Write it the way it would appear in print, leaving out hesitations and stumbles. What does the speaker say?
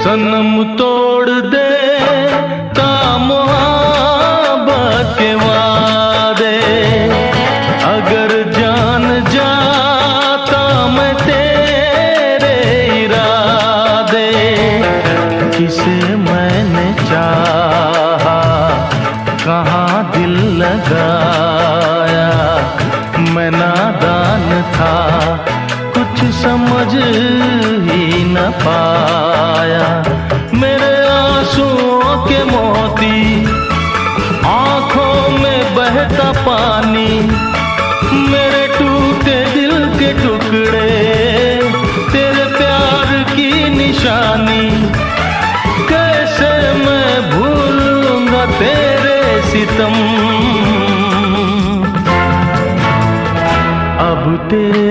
सनम तोड़ दे मोहब्बत के वादे, अगर जान जाता मैं तेरे इरादे। किसे मैंने चाहा, कहाँ दिल लगाया, मैं नादान था, कुछ समझ ही न पाया। मेरे आंसुओं के मोती, आंखों में बहता पानी, मेरे टूटे दिल के टुकड़े, तेरे प्यार की निशानी। कैसे मैं भूलूंगा तेरे सितम, अब तेरे